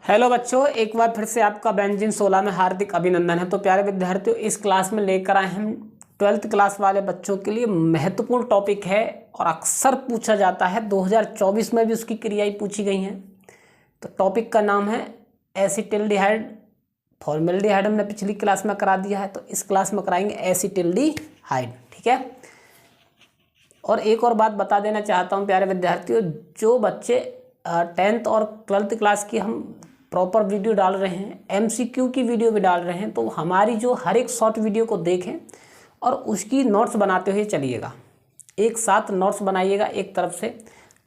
Hello बच्चों, एक बार फिर से आपका बेंजीन 16 में हार्दिक अभिनंदन है। तो प्यारे विद्यार्थियों, इस क्लास में लेकर आए हम 12th क्लास वाले बच्चों के लिए महत्वपूर्ण टॉपिक है और अक्सर पूछा जाता है। 2024 में भी उसकी क्रियाएं पूछी गई हैं। तो टॉपिक का नाम है एसिटिल्डिहाइड। फॉर्मेल्डिहाइड हमने पिछली क्लास में करा दिया है, तो इस क्लास में कराएंगे एसिटिल्डिहाइड। ठीक है। और एक और बात बता देना चाहता हूँ प्यारे विद्यार्थियों, जो बच्चे 10th और 12th क्लास की हम प्रॉपर वीडियो डाल रहे हैं, MCQ की वीडियो भी डाल रहे हैं, तो हमारी जो हर एक शॉर्ट वीडियो को देखें और उसकी नोट्स बनाते हुए चलिएगा। एक साथ नोट्स बनाइएगा। एक तरफ से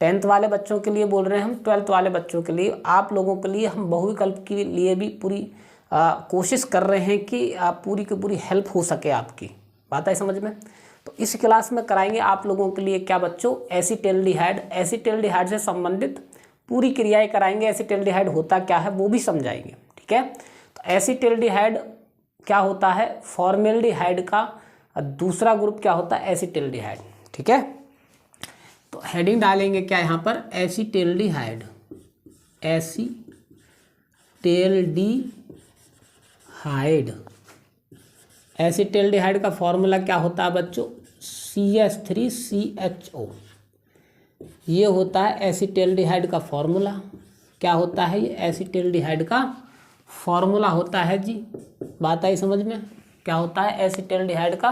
10th वाले बच्चों के लिए बोल रहे हैं हम, 12th वाले बच्चों के लिए, आप लोगों के लिए हम बहुविकल्प के लिए भी पूरी कोशिश कर रहे हैं कि पूरी की पूरी हेल्प हो सके। आपकी बात है समझ में। तो इस क्लास में कराएंगे आप लोगों के लिए क्या बच्चों, एसिटिल्डिहाइड। एसिटिल्डिहाइड से संबंधित पूरी क्रियाएं कराएंगे। एसिटिल्डिहाइड होता क्या है वो भी समझाएंगे। ठीक है। तो एसिटिल्डिहाइड क्या होता है, फॉर्मेल्डिहाइड का दूसरा ग्रुप क्या होता है, एसिटिल्डिहाइड। ठीक है। तो हेडिंग डालेंगे क्या यहाँ पर, एसिटिल्डिहाइड। एसिटिल्डिहाइड, एसिटिल्डिहाइड का फॉर्मूला क्या होता है बच्चों, CH3CHO। ये होता है एसिटिल्डिहाइड का फॉर्मूला। क्या होता है ये, एसिटिल्डिहाइड का फॉर्मूला होता है जी। बात आई समझ में। क्या होता है, एसिटिल्डिहाइड का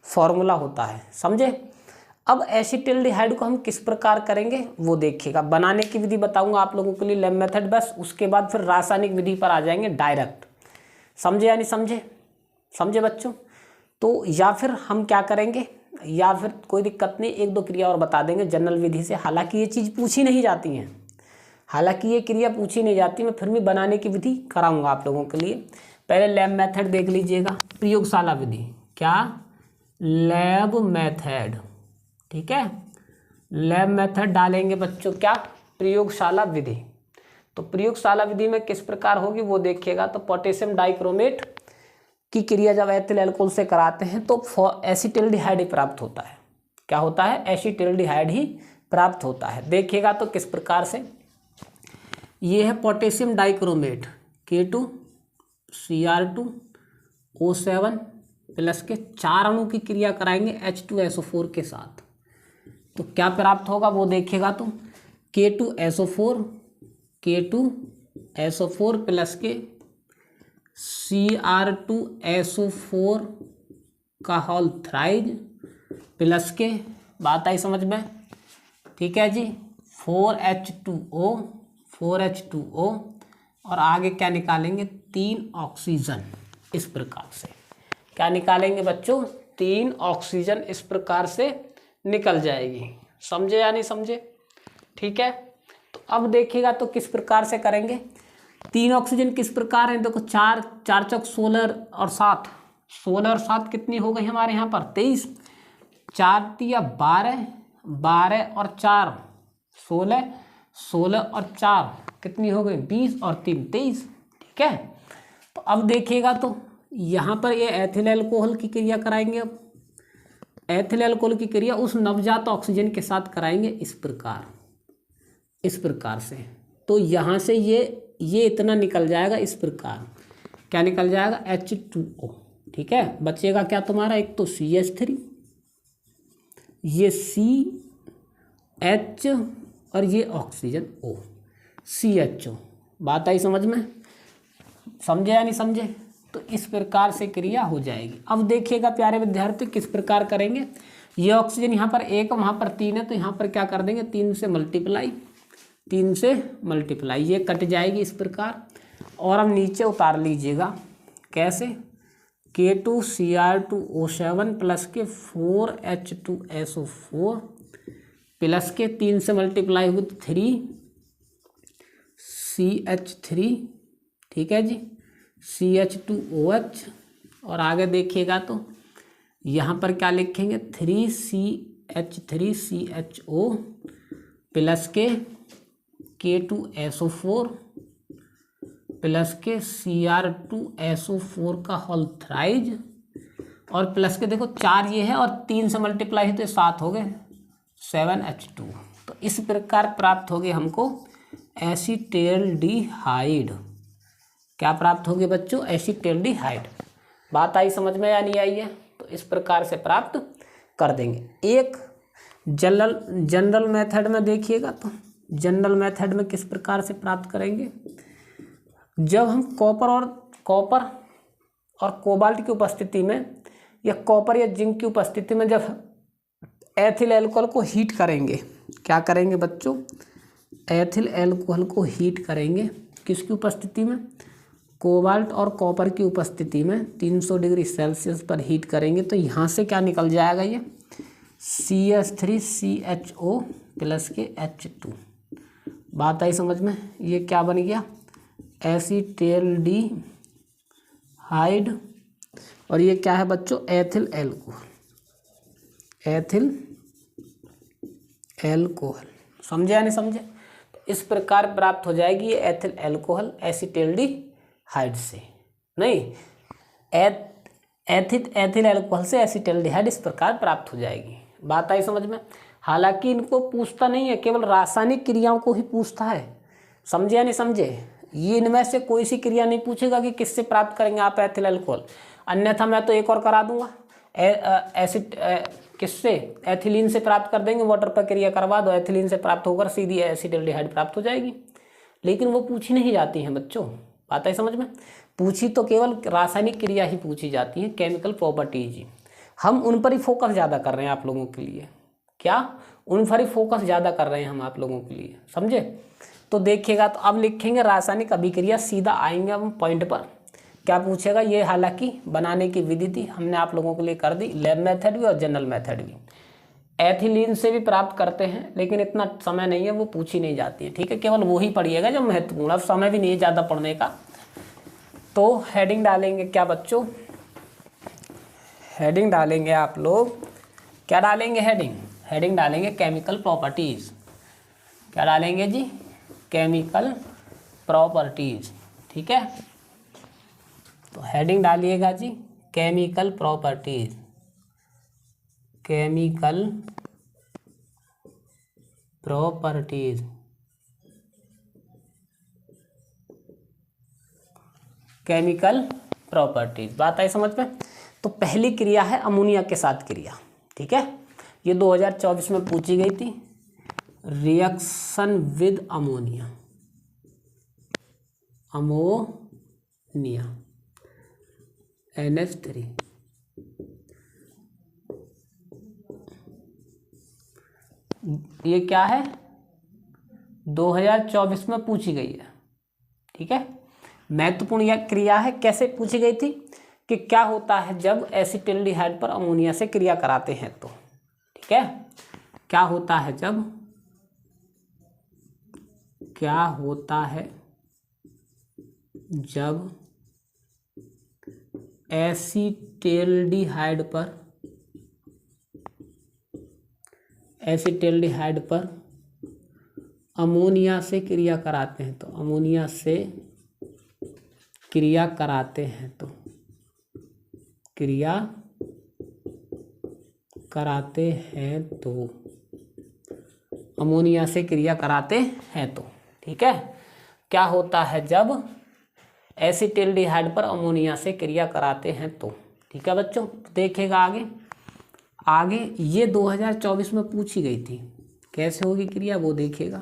फॉर्मूला होता है। समझे। अब एसिटिल्डिहाइड को हम किस प्रकार करेंगे वो देखिएगा। बनाने की विधि बताऊंगा आप लोगों के लिए, लैब मेथड बस। उसके बाद फिर रासायनिक विधि पर आ जाएंगे डायरेक्ट। समझे या नहीं समझे, समझे बच्चों। तो या फिर हम क्या करेंगे, या फिर कोई दिक्कत नहीं, एक दो क्रिया और बता देंगे जनरल विधि से। हालांकि ये चीज़ पूछी नहीं जाती हैं, हालांकि ये क्रिया पूछी नहीं जाती, मैं फिर भी बनाने की विधि कराऊंगा आप लोगों के लिए। पहले लैब मेथड देख लीजिएगा, प्रयोगशाला विधि। क्या, लैब मेथड। ठीक है। लैब मेथड डालेंगे बच्चों क्या, प्रयोगशाला विधि। तो प्रयोगशाला विधि में किस प्रकार होगी वो देखिएगा। तो पोटेशियम डाइक्रोमेट की क्रिया जब एथिल अल्कोहल से कराते हैं तो एसिटिल्डिहाइड ही प्राप्त होता है। क्या होता है, एसिटिल्डिहाइड ही प्राप्त होता है। देखिएगा तो किस प्रकार से, ये है पोटेशियम डाइक्रोमेट K2Cr2O7 प्लस के 4 अणु की क्रिया कराएंगे H2SO4 के साथ। तो क्या प्राप्त होगा वो देखिएगा। तो K2SO4 प्लस के Cr2SO4 का होल थ्राइज प्लस के, बात आई समझ में। ठीक है जी, 4H2O और आगे क्या निकालेंगे, 3 ऑक्सीजन। इस प्रकार से क्या निकालेंगे बच्चों, 3 ऑक्सीजन इस प्रकार से निकल जाएगी। समझे या नहीं समझे। ठीक है। तो अब देखिएगा तो किस प्रकार से करेंगे। 3 ऑक्सीजन किस प्रकार है, देखो 4 चौक 16 और 7, 16 और 7 कितनी हो गई हमारे यहाँ पर, 23। 4 तिया 12, 12 और 4 16, 16 और 4 कितनी हो गई, 20 और 3 23। ठीक है। तो अब देखिएगा तो यहाँ पर ये एथिल अल्कोहल की क्रिया कराएंगे। अब एथिल अल्कोहल की क्रिया उस नवजात ऑक्सीजन के साथ कराएंगे इस प्रकार से। तो यहाँ से ये इतना निकल जाएगा इस प्रकार। क्या निकल जाएगा, H2O। ठीक है। बचेगा क्या तुम्हारा, एक तो CH3, ये CH और ये ऑक्सीजन O, CHO। बात आई समझ में, समझे या नहीं समझे। तो इस प्रकार से क्रिया हो जाएगी। अब देखिएगा प्यारे विद्यार्थी किस प्रकार करेंगे। ये ऑक्सीजन यहाँ पर 1 वहाँ पर 3 है, तो यहाँ पर क्या कर देंगे, 3 से मल्टीप्लाई, ये कट जाएगी इस प्रकार। और अब नीचे उतार लीजिएगा। कैसे, K2Cr2O7 प्लस के 4H2SO4 प्लस के 3 से मल्टीप्लाई हुई 3CH3। ठीक है जी, CH2OH। और आगे देखिएगा तो यहाँ पर क्या लिखेंगे, 3CH3CHO प्लस के K2SO4 प्लस के Cr2SO4 का होल थ्राइज और प्लस के देखो 4 ये है और 3 से मल्टीप्लाई है तो 7 हो गए, 7H2। तो इस प्रकार प्राप्त हो गए हमको एसिटिल्डिहाइड। क्या प्राप्त होगी बच्चों? एसिटिल्डिहाइड। बात आई समझ में या नहीं आई है? तो इस प्रकार से प्राप्त कर देंगे। एक जनरल मेथड में देखिएगा, तो जनरल मेथड में किस प्रकार से प्राप्त करेंगे? जब हम कॉपर और कोबाल्ट की उपस्थिति में या कॉपर या जिंक की उपस्थिति में जब एथिल अल्कोहल को हीट करेंगे, क्या करेंगे बच्चों? एथिल अल्कोहल को हीट करेंगे। किसकी उपस्थिति में? कोबाल्ट और कॉपर की उपस्थिति में 300 डिग्री सेल्सियस पर हीट करेंगे। तो यहाँ से क्या निकल जाएगा? ये CH3CHO प्लस के H2। बात आई समझ में? ये क्या बन गया? एसिटिल्डिहाइड। और ये क्या है बच्चों? Ethyl alcohol. Ethyl alcohol. समझे या नहीं समझे? तो इस प्रकार प्राप्त हो जाएगी ये एथिल अल्कोहल एसिटिल्डिहाइड से। नहीं, एथिल अल्कोहल से एसिटिल्डिहाइड इस प्रकार प्राप्त हो जाएगी। बात आई समझ में? हालांकि इनको पूछता नहीं है, केवल रासायनिक क्रियाओं को ही पूछता है। समझे या नहीं समझे? ये इनमें से कोई सी क्रिया नहीं पूछेगा कि किससे प्राप्त करेंगे आप एथिल अल्कोहल। अन्यथा मैं तो एक और करा दूंगा, किससे? एथिलीन से प्राप्त कर देंगे। वाटर पर क्रिया करवा दो, एथिलीन से प्राप्त होकर सीधी एसिटिल्डिहाइड प्राप्त हो जाएगी। लेकिन वो पूछी नहीं जाती हैं बच्चों। बात है समझ में? पूछी तो केवल रासायनिक क्रिया ही पूछी जाती हैं, केमिकल प्रॉपर्टीज। हम उन पर ही फोकस ज़्यादा कर रहे हैं आप लोगों के लिए। क्या? उन पर ही फोकस ज़्यादा कर रहे हैं हम आप लोगों के लिए। समझे? तो देखिएगा, तो अब लिखेंगे रासायनिक अभिक्रिया, सीधा आएंगे हम पॉइंट पर। क्या पूछेगा? ये हालांकि बनाने की विधि थी, हमने आप लोगों के लिए कर दी, लैब मेथड भी और जनरल मेथड भी। एथिलीन से भी प्राप्त करते हैं, लेकिन इतना समय नहीं है, वो पूछी नहीं जाती है। ठीक है, केवल वो ही पढ़िएगा जो महत्वपूर्ण। अब समय भी नहीं है ज़्यादा पढ़ने का। तो हेडिंग डालेंगे क्या बच्चों? हेडिंग डालेंगे आप लोग, क्या डालेंगे? हेडिंग डालेंगे केमिकल प्रॉपर्टीज। क्या डालेंगे जी? Chemical properties. ठीक है, तो हेडिंग डालिएगा जी chemical properties. Chemical properties. Chemical properties. बात आई समझ में? तो पहली क्रिया है अमोनिया के साथ क्रिया। ठीक है, ये 2024 में पूछी गई थी। Reaction with ammonia. Ammonia NH3। ये क्या है? 2024 में पूछी गई है। ठीक है, महत्वपूर्ण यह क्रिया है। कैसे पूछी गई थी? कि क्या होता है जब एसिटिल्डिहाइड पर अमोनिया से क्रिया कराते हैं तो। ठीक है, क्या होता है जब, क्या होता है जब एसिटिल्डिहाइड पर अमोनिया से क्रिया कराते हैं तो। अमोनिया से क्रिया कराते हैं तो, क्रिया कराते हैं तो, अमोनिया से क्रिया कराते हैं तो। ठीक है, क्या होता है जब एसिटिल्डिहाइड पर अमोनिया से क्रिया कराते हैं तो। ठीक है बच्चों, देखेगा आगे ये 2024 में पूछी गई थी। कैसे होगी क्रिया वो देखिएगा।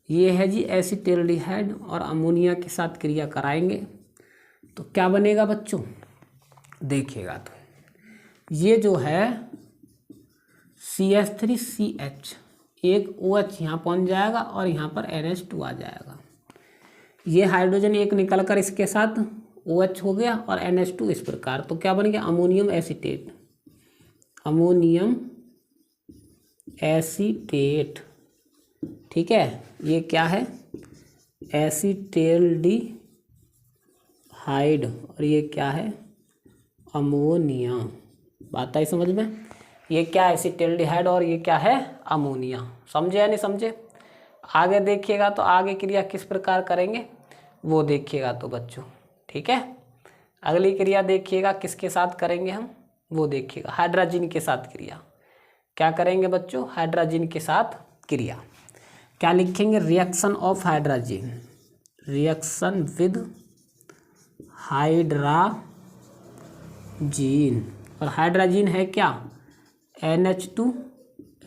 ये है जी एसिटिल्डिहाइड और अमोनिया के साथ क्रिया कराएंगे तो क्या बनेगा बच्चों? देखिएगा, तो ये जो है CH3CH, एक OH यहाँ पहुँच जाएगा और यहाँ पर NH2 आ जाएगा। ये हाइड्रोजन एक निकल कर इसके साथ OH हो गया और NH2 इस प्रकार। तो क्या बन गया? Ammonium acetate. Ammonium acetate. ठीक है, ये क्या है? एसिटिल्डिहाइड। और ये क्या है? अमोनिया। बात आई समझ में? ये क्या है? एसिटिल्डिहाइड और ये क्या है? अमोनिया। समझे या नहीं समझे? आगे देखिएगा, तो आगे क्रिया किस प्रकार करेंगे वो देखिएगा तो बच्चों। ठीक है, अगली क्रिया देखिएगा किसके साथ करेंगे हम वो देखिएगा। हाइड्रोजन के साथ क्रिया। क्या करेंगे बच्चों? हाइड्रोजन के साथ क्रिया। क्या लिखेंगे? Reaction of hydrogen. Reaction with hydrazine. और हाइड्राजीन है क्या? NH2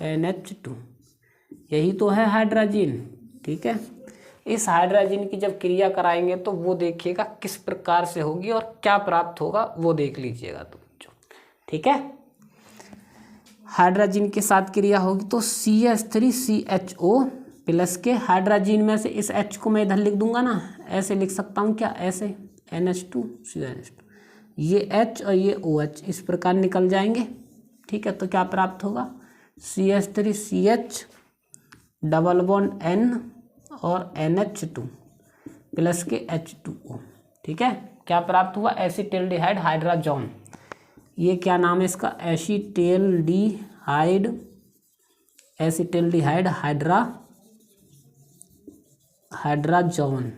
NH2, यही तो है हाइड्राजीन। ठीक है, इस हाइड्राजीन की जब क्रिया कराएंगे तो वो देखिएगा किस प्रकार से होगी और क्या प्राप्त होगा वो देख लीजिएगा तो बच्चों। ठीक है, हाइड्राजीन के साथ क्रिया होगी तो CH3CHO प्लस के हाइड्राजीन में से इस H को मैं इधर लिख दूंगा ना, ऐसे लिख सकता हूँ क्या? ऐसे NH2 CH2, ये H और ये OH इस प्रकार निकल जाएंगे। ठीक है, तो क्या प्राप्त होगा? CH3CH डबल बॉन्ड N और NH2 प्लस के H2O। ठीक है, क्या प्राप्त हुआ? एसिटिल्डिहाइड हाइड्राजोन। ये क्या नाम है इसका? एसिटिल्डिहाइड हाइड्राजोन।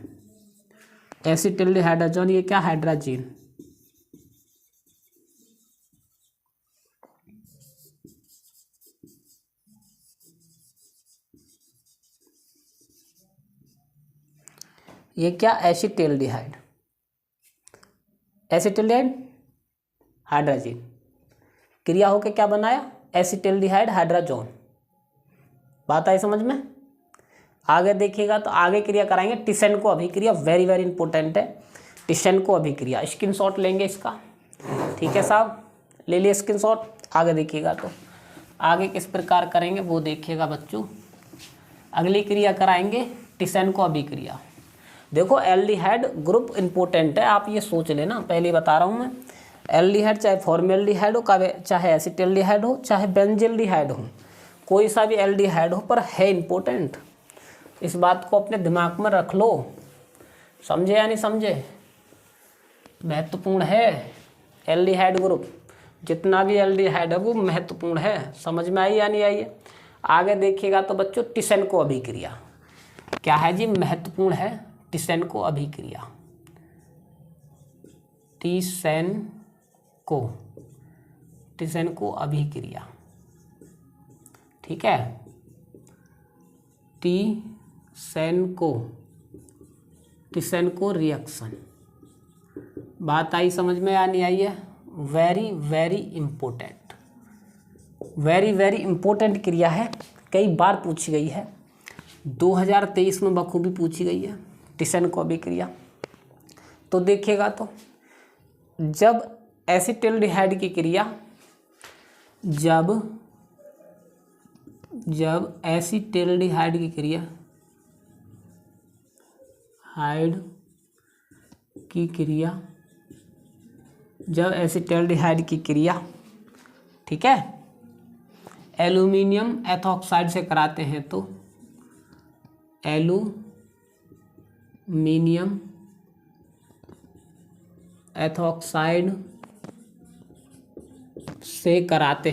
एसिटिल्डिहाइड्राजोन, ये क्या? हाइड्राजीन। ये क्या? एसिटिल्डिहाइड हाइड्राजीन, क्रिया होके क्या बनाया? एसिटिल्डिहाइड हाइड्राजोन। बात आई समझ में? आगे देखिएगा तो आगे क्रिया कराएंगे टिसेनको अभिक्रिया, वेरी वेरी इंपॉर्टेंट है। टिसेनको अभिक्रिया, स्क्रीनशॉट लेंगे इसका। ठीक है साहब, ले लिए स्क्रीनशॉट। आगे देखिएगा तो आगे किस प्रकार करेंगे वो देखिएगा बच्चों। अगली क्रिया कराएंगे टिसेनको अभिक्रिया। देखो एल्डिहाइड ग्रुप इंपॉर्टेंट है, आप ये सोच लेना, पहले बता रहा हूँ मैं। एल्डिहाइड चाहे फॉर्मेल्डिहाइड हो, चाहे एसिटिल्डिहाइड हो, चाहे बेंजिल्डिहाइड हो, कोई सा भी एल्डिहाइड हो पर है इंपॉर्टेंट। इस बात को अपने दिमाग में रख लो, समझे या नहीं समझे? महत्वपूर्ण है एल्डिहाइड ग्रुप, जितना भी एल्डिहाइड है वो महत्वपूर्ण है। समझ में आई या नहीं आई है? आगे देखिएगा तो बच्चों टिसेनको अभिक्रिया क्या है जी? महत्वपूर्ण है टिसेनको अभिक्रिया। टिसेनको अभिक्रिया। ठीक है, टिसेनको रिएक्शन। बात आई समझ में या नहीं आई है? Very very important, very very important क्रिया है, कई बार पूछी गई है, 2023 में बखूबी पूछी गई है टिसेनको अभिक्रिया। तो देखिएगा तो जब एसिटिल्डिहाइड की क्रिया, जब एसिटिल्डिहाइड की क्रिया, जब एसिटिल्डिहाइड की क्रिया, ठीक है, एल्यूमिनियम एथॉक्साइड से कराते हैं तो एल्यूमिनियम एथॉक्साइड से कराते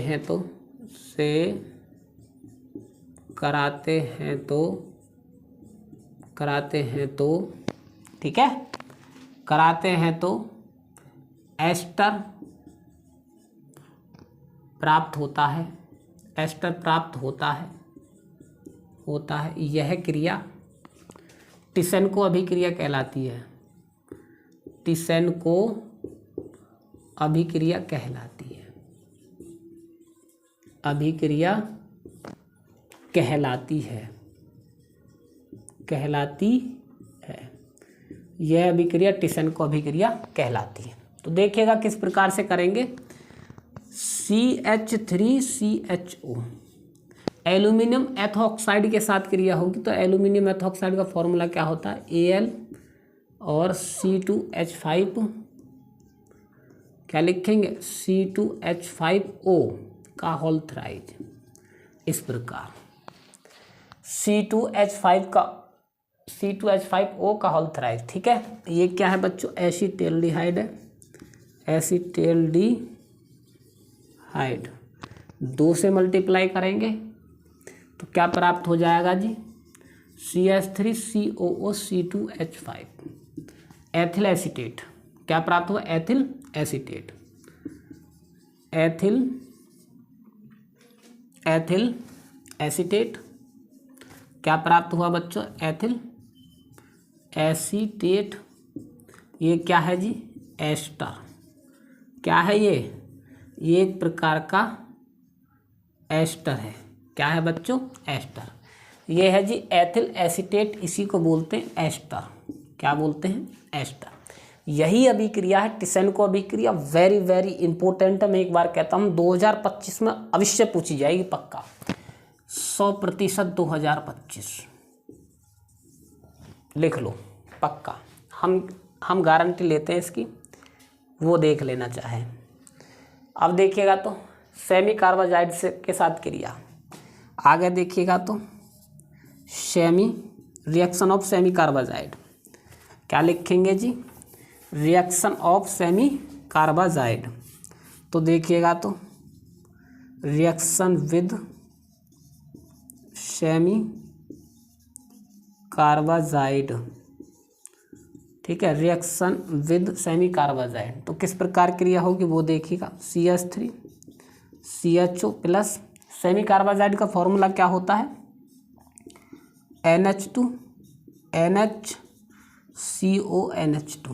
ठीक है, कराते हैं तो एस्टर प्राप्त होता है। यह क्रिया टिसेनको अभिक्रिया कहलाती है। टिसेनको अभिक्रिया कहलाती है। यह अभिक्रिया टिसेनको अभिक्रिया कहलाती है। तो देखिएगा किस प्रकार से करेंगे। CH3CHO एल्यूमिनियम एथॉक्साइड के साथ क्रिया होगी तो एल्यूमिनियम एथॉक्साइड का फॉर्मूला क्या होता है? Al और C2H5, क्या लिखेंगे? C2H5O का होल थ्राइज। इस प्रकार C2H5O का होल थ्राइज। ठीक है, ये क्या है बच्चों? एसिटिल्डिहाइड है। एसिटिल्डिहाइड 2 से मल्टीप्लाई करेंगे तो क्या प्राप्त हो जाएगा जी? CH3COO C2H5 ethyl acetate. क्या प्राप्त हुआ? Ethyl acetate. क्या प्राप्त हुआ बच्चों? Ethyl acetate. ये क्या है जी? एस्टर। क्या है ये एक प्रकार का एस्टर है। क्या है बच्चों? एस्टर। ये है जी एथिल एसीटेट, इसी को बोलते हैं एस्टर। क्या बोलते हैं? एस्टर। यही अभिक्रिया है टिसेनको अभिक्रिया, वेरी वेरी इंपॉर्टेंट है। मैं एक बार कहता हूँ 2025 में अवश्य पूछी जाएगी पक्का, 100% 2025 लिख लो पक्का। हम गारंटी लेते हैं इसकी, वो देख लेना चाहे। अब देखिएगा तो सेमी कार्बाजाइड से के साथ क्रिया, आगे देखिएगा तो semi reaction of semicarbazide. क्या लिखेंगे जी? Reaction of semicarbazide. तो देखिएगा तो रिएक्शन विद सेमी कार्बाजाइड, ठीक है, रिएक्शन विद सेमी कार्बाजाइड। तो किस प्रकार क्रिया होगी वो देखिएगा। CH3 CHO plus semi carbazide का फॉर्मूला क्या होता है? NH2 NHCO NH2,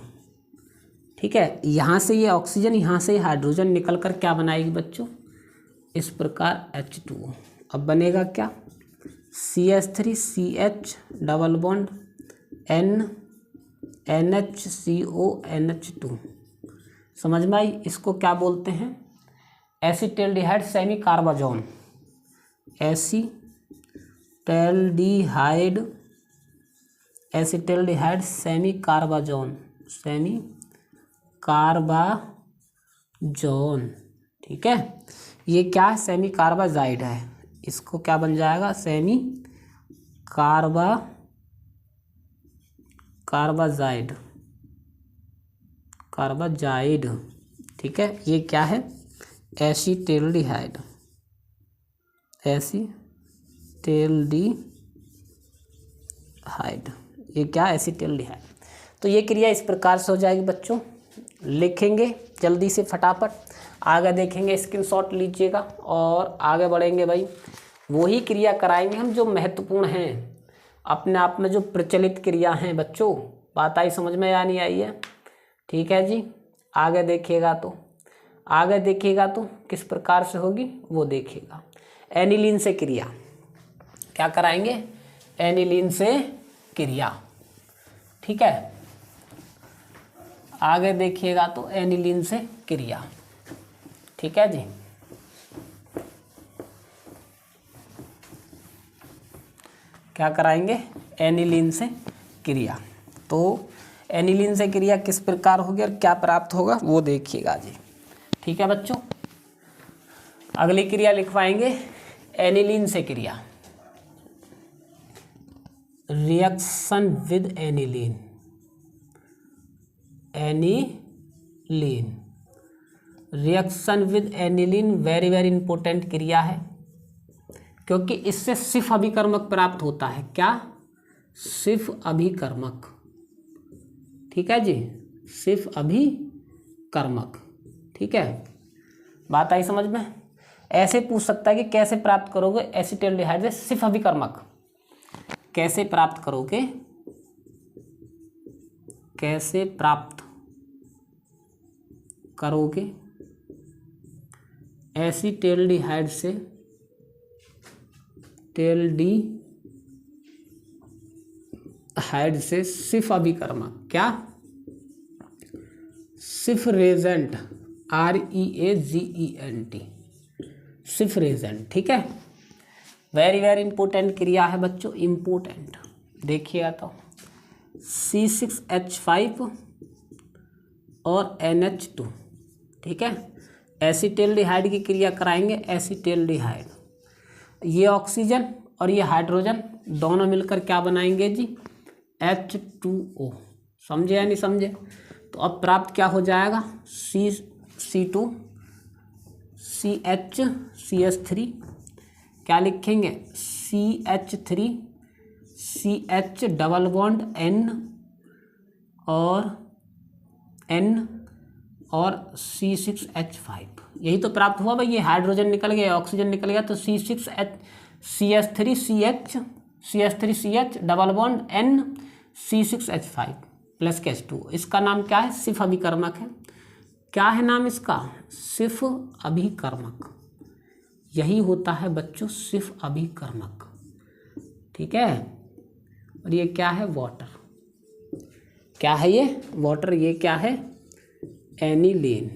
ठीक है। यहाँ से ये ऑक्सीजन, यहाँ से हाइड्रोजन निकल कर क्या बनाएगी बच्चों? इस प्रकार H2O। अब बनेगा क्या? CH3 CH double bond N NHCO NH2। समझ में आई? इसको क्या बोलते हैं? Acetaldehyde semicarbazone. Acetaldehyde semicarbazone, semicarbazone, ठीक है। ये क्या है? सेमी कार्बाजाइड है। इसको क्या बन जाएगा? सेमी कार्बाजाइड, ठीक है। ये क्या है? एसिटेल्डिहाइड, ये क्या? एसिटेल्डिहाइड। तो ये क्रिया इस प्रकार से हो जाएगी बच्चों, लिखेंगे जल्दी से फटाफट, आगे देखेंगे, स्क्रीनशॉट लीजिएगा और आगे बढ़ेंगे भाई। वही क्रिया कराएंगे हम जो महत्वपूर्ण हैं, अपने आप में जो प्रचलित क्रिया हैं बच्चों। बात आई समझ में या नहीं आई है? ठीक है जी। आगे देखिएगा तो किस प्रकार से होगी वो देखिएगा। एनिलीन से क्रिया क्या कराएंगे? एनिलीन से क्रिया, ठीक है। आगे देखिएगा तो एनिलीन से क्रिया, ठीक है जी। क्या कराएंगे? एनिलीन से क्रिया। तो एनिलीन से क्रिया किस प्रकार होगी और क्या प्राप्त होगा वो देखिएगा जी, ठीक है बच्चों। अगली क्रिया लिखवाएंगे एनिलीन से क्रिया, reaction with aniline. Reaction with aniline very very important क्रिया है, क्योंकि इससे सिर्फ अभिकर्मक प्राप्त होता है। क्या? सिर्फ अभिकर्मक, ठीक है जी, सिर्फ अभिकर्मक, ठीक है। बात आई समझ में? ऐसे पूछ सकता है कि कैसे प्राप्त करोगे एसिटेल्डिहाइड से सिर्फ अभिकर्मक, कैसे प्राप्त करोगे, कैसे प्राप्त करोगे एसिटेल्डिहाइड से सिर्फ अभिकर्मक। क्या? सिर्फ रेजेंट, REAGENT, सिर्फ रेजेंट, ठीक है। वेरी वेरी इंपॉर्टेंट क्रिया है बच्चों, इंपॉर्टेंट। देखिएगा तो C6H5 और NH2, ठीक है। एसिटेल्डिहाइड की क्रिया कराएंगे, एसिटेल्डिहाइड, ये ऑक्सीजन और ये हाइड्रोजन दोनों मिलकर क्या बनाएंगे जी? H2O। समझे या नहीं समझे? तो अब प्राप्त क्या हो जाएगा? C2 CH क्या लिखेंगे? CH3 CH double bond N और C6H5। यही तो प्राप्त हुआ भाई। ये हाइड्रोजन निकल गया, ऑक्सीजन निकल गया, तो CH3CH double bond N C6H5। Plus के H2O। इसका नाम क्या है? सिर्फ अभिकर्मक है। क्या है नाम इसका? सिर्फ अभिकर्मक। यही होता है बच्चों सिर्फ अभिकर्मक। ठीक है। और ये क्या है? वाटर। क्या है ये? वाटर। ये क्या है? एनिलीन।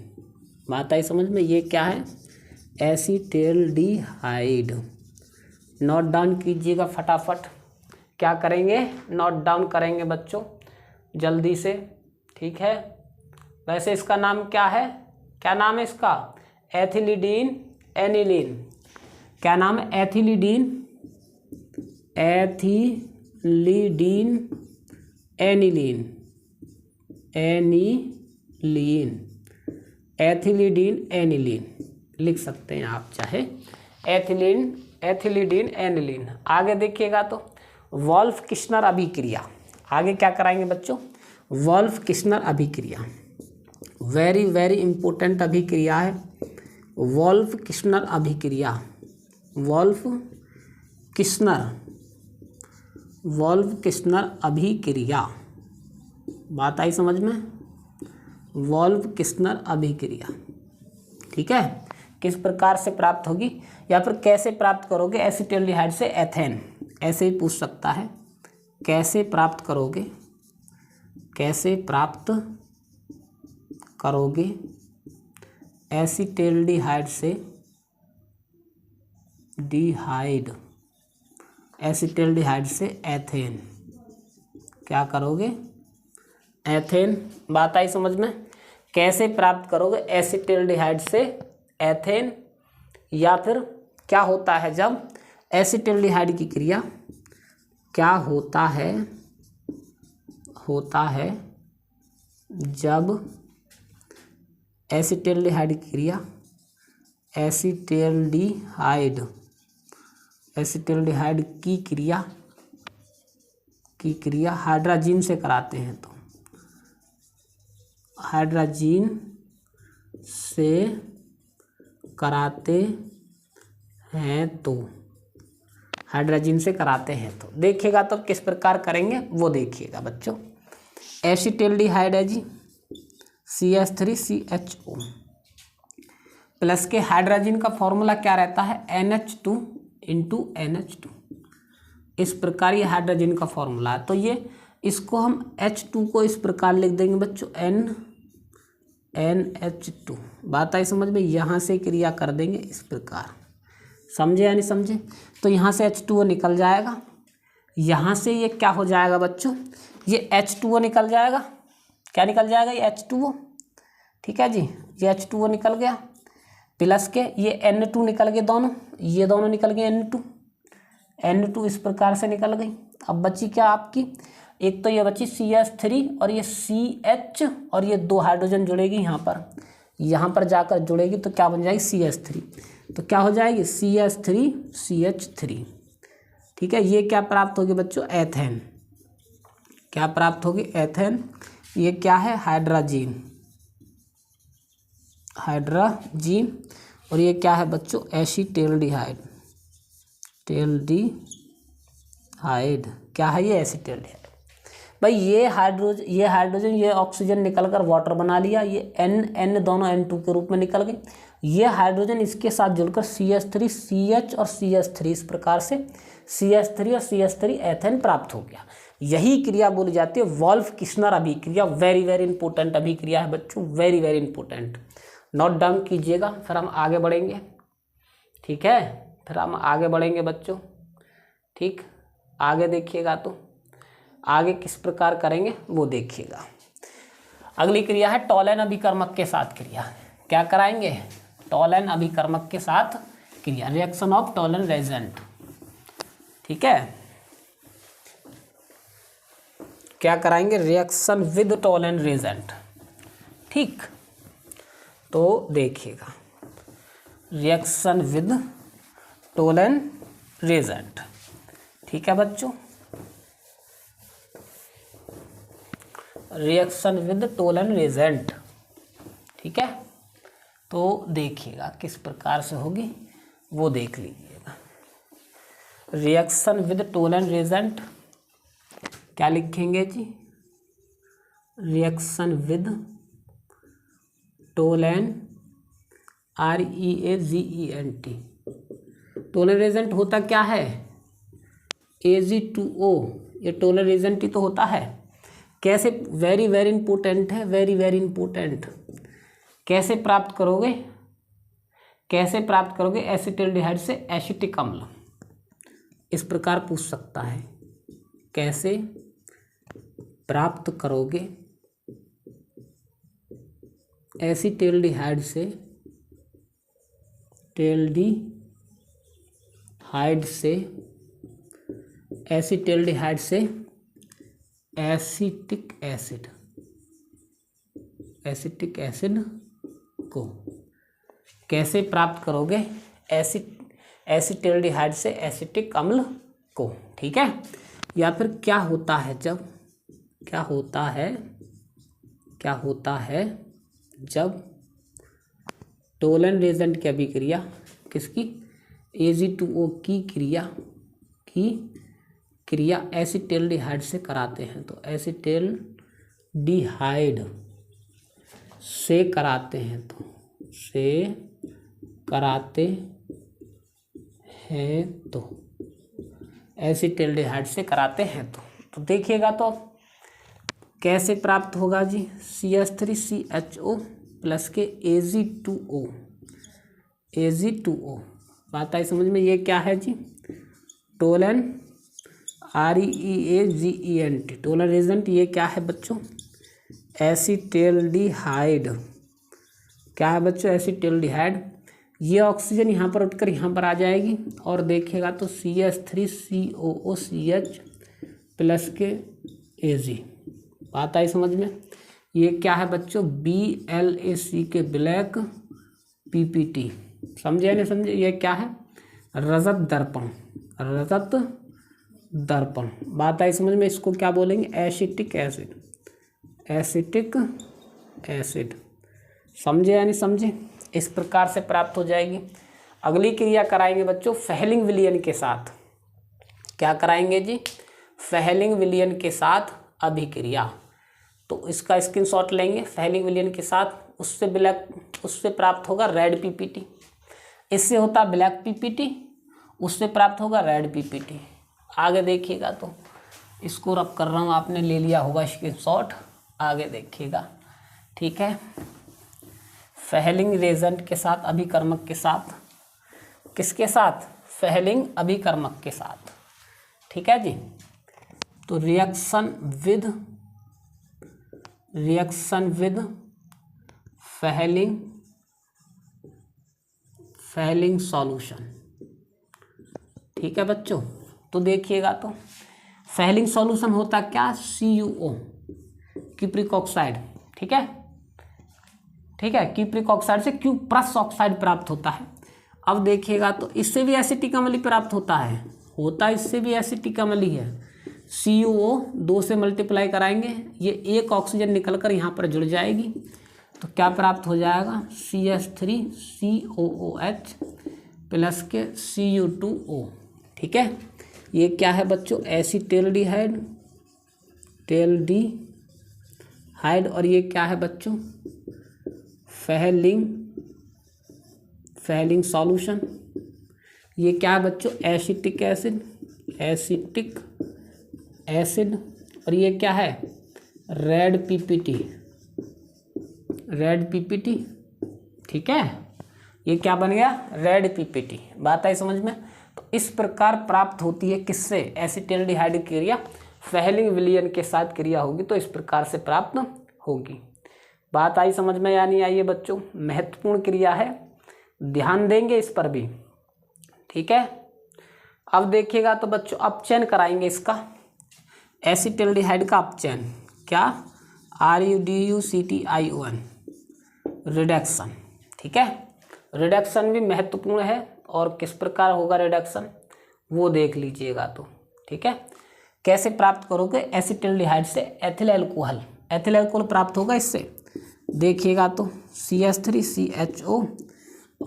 बात आई समझ में? ये क्या है? एसीटेल्डिहाइड। नोट डाउन कीजिएगा फटाफट। क्या करेंगे? नोट डाउन करेंगे बच्चों जल्दी से। ठीक है। वैसे इसका नाम क्या है? क्या नाम है इसका? एथिलीडीन एनिलीन। क्या नाम है? एथिलीडीन, एथिलीडीन एनिलीन, एनिलीन, एथिलीडीन एनिलीन लिख सकते हैं आप चाहे, एथिलीन, एथिलीडीन एनिलीन। आगे देखिएगा तो वोल्फ किश्नर अभिक्रिया। आगे क्या कराएंगे बच्चों? वोल्फ किश्नर अभिक्रिया। वेरी वेरी इंपॉर्टेंट अभिक्रिया है वोल्फ किश्नर अभिक्रिया। वोल्फ किश्नर, वोल्फ किश्नर अभिक्रिया। बात आई समझ में? वोल्फ किश्नर अभिक्रिया। ठीक है। किस प्रकार से प्राप्त होगी या फिर कैसे प्राप्त करोगे एसिटाल्डिहाइड से एथेन? ऐसे ही पूछ सकता है। कैसे प्राप्त करोगे? कैसे प्राप्त करोगे एसिटाल्डिहाइड से डिहाइड, एसिटाल्डिहाइड से एथेन? क्या करोगे? एथेन। बात आई समझ में? कैसे प्राप्त करोगे एसिटाल्डिहाइड से एथेन? या फिर क्या होता है जब एसिटाल्डिहाइड की क्रिया, क्या होता है? होता है जब एसिटाल्डिहाइड की क्रिया, एसिटाल्डिहाइड, एसिटाल्डिहाइड की क्रिया हाइड्रोजीन से कराते हैं तो, हाइड्रोजीन से कराते हैं तो, हाइड्रोजीन से कराते हैं तो देखिएगा तो किस प्रकार करेंगे वो देखिएगा बच्चों। एसिटाल्डिहाइड है जी CH3CHO प्लस के हाइड्रोजन का फॉर्मूला क्या रहता है? NH2 × NH2। इस प्रकार ये हाइड्रोजन का फॉर्मूला है। तो ये इसको हम H2 को इस प्रकार लिख देंगे बच्चों NH2। बात आई समझ में? यहाँ से क्रिया कर देंगे इस प्रकार। समझे या नहीं समझे? तो यहाँ से H2O निकल जाएगा। यहाँ से ये क्या हो जाएगा बच्चों? ये H2O निकल जाएगा। क्या निकल जाएगा? ये H2O। ठीक है जी। ये H2O निकल गया प्लस के ये N2 निकल गए दोनों, ये दोनों निकल गए N2 इस प्रकार से निकल गई। अब बची क्या आपकी? एक तो ये बची CH3 और ये CH और ये दो हाइड्रोजन जुड़ेगी यहाँ पर जाकर जुड़ेगी तो क्या बन जाएगी? CH3। तो क्या हो जाएगी? CH3CH3। ठीक है। ये क्या प्राप्त होगी बच्चों? एथेन। क्या प्राप्त होगी? एथेन। ये क्या है? Hydrazine, hydrazine. और ये क्या है बच्चों? एसिटाल्डिहाइड, टेल्डिहाइड। क्या है ये? एसिटाल्डिहाइड। भाई ये हाइड्रोजन ये ऑक्सीजन निकलकर वाटर बना लिया। ये N दोनों N2 के रूप में निकल गए। ये हाइड्रोजन इसके साथ जुड़कर CH3 CH और CH3 इस प्रकार से CH3 और CH3 एथेन प्राप्त हो गया। यही क्रिया बोली जाती है वोल्फ किश्नर अभिक्रिया। वेरी वेरी इंपॉर्टेंट अभिक्रिया है बच्चों, very very important. Note down कीजिएगा फिर हम आगे बढ़ेंगे। ठीक है। फिर हम आगे बढ़ेंगे बच्चों। ठीक। आगे देखिएगा तो आगे किस प्रकार करेंगे वो देखिएगा। अगली क्रिया है टॉलन अभिकर्मक के साथ क्रिया। क्या कराएंगे? टॉलन अभिकर्मक के साथ क्रिया, रिएक्शन ऑफ टॉलन रेजेंट। ठीक है। क्या कराएंगे? Reaction with Tollen reagent. ठीक। तो देखिएगा रिएक्शन विद टॉलन रेजेंट। ठीक है बच्चों। Reaction with Tollen reagent. ठीक है। तो देखिएगा किस प्रकार से होगी वो देख लीजिएगा। रिएक्शन विद टॉलन रेजेंट क्या लिखेंगे जी? Reaction with Tollen REAGENT। Tollen agent होता क्या है? Ag2O। ये टोलेन एजेंट ही तो होता है। कैसे? वेरी वेरी इंपॉर्टेंट है, वेरी वेरी इंपॉर्टेंट। कैसे प्राप्त करोगे? कैसे प्राप्त करोगे एसिटिल्डिहाइड से एसिटिक अम्ल? इस प्रकार पूछ सकता है, कैसे प्राप्त करोगे एसिटिल्डिहाइड से एसिटिल्डिहाइड से एसिटिक एसिड को कैसे प्राप्त करोगे एसिटिल्डिहाइड से एसिटिक अम्ल को? ठीक है। या फिर क्या होता है जब टोलेन रिएजेंट की अभिक्रिया किसकी? Ag2O की क्रिया एसिटिल्डिहाइड से कराते हैं, तो एसिटिल्डिहाइड से कराते हैं एसिटिल्डिहाइड से कराते हैं तो देखिएगा तो कैसे प्राप्त होगा जी? CH3CHO प्लस के Ag2O। बात आई समझ में? ये क्या है जी? Tollen REAGENT Tollen agent. ये क्या है बच्चों? एसिटिल्डिहाइड। क्या है बच्चों? एसिटिल्डिहाइड। ये ऑक्सीजन यहाँ पर उठकर यहाँ पर आ जाएगी और देखिएगा तो CH3COOCH प्लस के Ag। बात आई समझ में? ये क्या है बच्चों? BLAC के ब्लैक PPT। समझे या नहीं समझे? ये क्या है? रजत दर्पण। बात आई समझ में? इसको क्या बोलेंगे? Acetic acid. समझे या नहीं समझे? इस प्रकार से प्राप्त हो जाएगी। अगली क्रिया कराएंगे बच्चों फेहलिंग विलयन के साथ। क्या कराएंगे जी? फेहलिंग विलयन के साथ अभिक्रिया। तो इसका स्क्रीनशॉट लेंगे। फेहलिंग विलयन के साथ उससे प्राप्त होगा रेड PPT। इससे होता ब्लैक PPT, उससे प्राप्त होगा रेड PPT। आगे देखिएगा तो इसको रब कर रहा हूँ, आपने ले लिया होगा स्क्रीनशॉट। आगे देखिएगा, ठीक है। फेहलिंग रिएजेंट के साथ अभिकर्मक के साथ, किसके साथ? फेहलिंग अभिकर्मक के साथ, ठीक है जी। तो रिएक्शन विद फेहलिंग सॉल्यूशन, ठीक है बच्चों। तो देखिएगा तो फेहलिंग सॉल्यूशन होता क्या? CuO क्यूप्रिक ऑक्साइड, ठीक है। क्यूप्रिक ऑक्साइड से क्यूप्रस ऑक्साइड प्राप्त होता है। अब देखिएगा तो इससे भी एसिटिक अम्ल प्राप्त होता है, इससे भी एसिटिक अम्ल है। CuO 2 से मल्टीप्लाई कराएंगे, ये एक ऑक्सीजन निकलकर यहाँ पर जुड़ जाएगी, तो क्या प्राप्त हो जाएगा? CH3COOH प्लस के Cu2O, ठीक है। ये क्या है बच्चों? एसिटिल्डिहाइड और ये क्या है बच्चों? Fehling solution. ये क्या है बच्चों? एसिटिक एसिड और ये क्या है? रेड PPT, ठीक है। ये क्या बन गया? Red PPT। बात आई समझ में? तो इस प्रकार प्राप्त होती है किससे? एसिटिल्डिहाइड क्रिया फेहलिंग विलयन के साथ क्रिया होगी तो इस प्रकार से प्राप्त होगी। बात आई समझ में या नहीं आई है बच्चों? महत्वपूर्ण क्रिया है, ध्यान देंगे इस पर भी, ठीक है। अब देखिएगा तो बच्चों अपचयन कराएंगे इसका, एसिटिल्डिहाइड का अपचयन। क्या? RUDUCTION रिडक्शन, ठीक है। रिडक्शन भी महत्वपूर्ण है और किस प्रकार होगा रिडक्शन वो देख लीजिएगा तो, ठीक है। कैसे प्राप्त करोगे? एसिटिल्डिहाइड से एथिल अल्कोहल प्राप्त होगा इससे। देखिएगा तो CH3CHO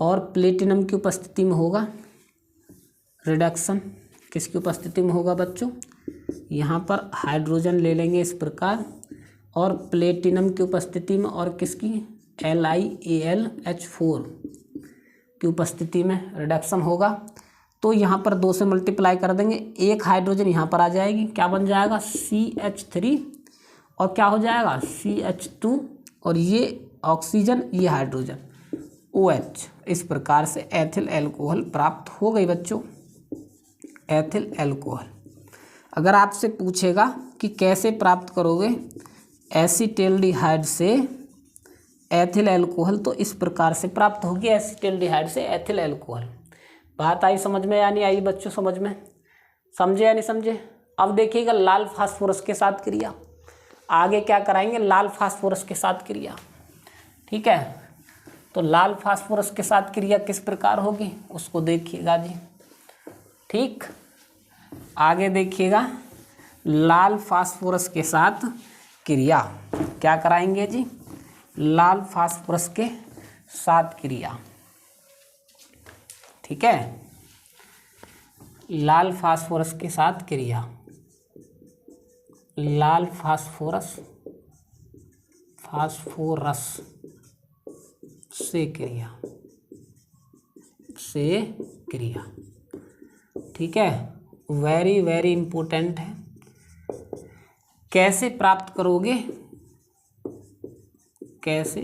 और प्लेटिनम की उपस्थिति में होगा रिडक्शन। किसकी उपस्थिति में होगा बच्चों? यहाँ पर हाइड्रोजन ले लेंगे इस प्रकार और प्लेटिनम की उपस्थिति में और किसकी LiAlH4 की उपस्थिति में रिडक्शन होगा। तो यहाँ पर 2 से मल्टीप्लाई कर देंगे, एक हाइड्रोजन यहाँ पर आ जाएगी, क्या बन जाएगा CH3 और क्या हो जाएगा CH2 और ये ऑक्सीजन ये हाइड्रोजन OH। इस प्रकार से एथिल एल्कोहल प्राप्त हो गई बच्चों, एथिल एल्कोहल। अगर आपसे पूछेगा कि कैसे प्राप्त करोगे एसिटाल्डिहाइड से एथिल एल्कोहल, तो इस प्रकार से प्राप्त होगी एसिटाल्डिहाइड से एथिल एल्कोहल। बात आई समझ में या नहीं आई बच्चों? समझ में, समझे या नहीं समझे? अब देखिएगा लाल फास्फोरस के साथ क्रिया, आगे क्या कराएंगे लाल फास्फोरस के साथ क्रिया, ठीक है। तो लाल फास्फोरस के साथ क्रिया किस प्रकार होगी उसको देखिएगा जी, ठीक। आगे देखिएगा लाल फास्फोरस के साथ क्रिया क्या कराएंगे जी, लाल फास्फोरस के साथ क्रिया, ठीक है। लाल फास्फोरस के साथ क्रिया, लाल फास्फोरस से क्रिया, ठीक है। वेरी वेरी इंपॉर्टेंट है। कैसे प्राप्त करोगे, कैसे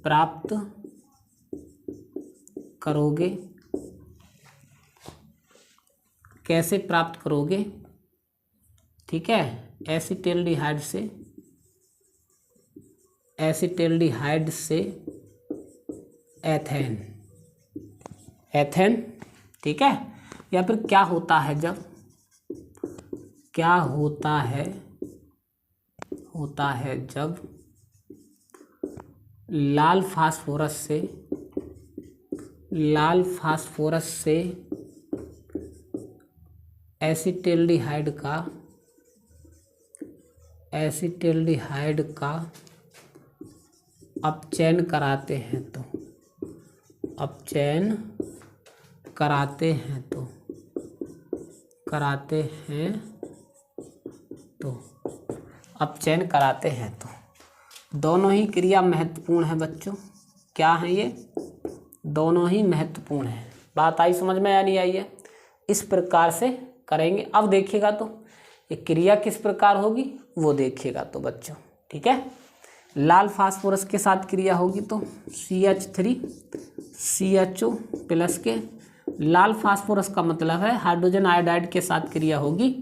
प्राप्त करोगे, कैसे प्राप्त करोगे, ठीक है। एसिटाल्डिहाइड से एथेन, ठीक है। या फिर क्या होता है जब, क्या होता है जब लाल फास्फोरस से एसिटाल्डिहाइड का अपचयन कराते हैं तो, अपचयन कराते हैं तो दोनों ही क्रिया महत्वपूर्ण है बच्चों। क्या है ये? दोनों ही महत्वपूर्ण है। बात आई समझ में या नहीं आई है? इस प्रकार से करेंगे। अब देखिएगा तो ये क्रिया किस प्रकार होगी वो देखिएगा तो बच्चों, ठीक है। लाल फास्फोरस के साथ क्रिया होगी तो CH3 CHO प्लस के, लाल फास्फोरस का मतलब है हाइड्रोजन आयोडाइड के साथ क्रिया होगी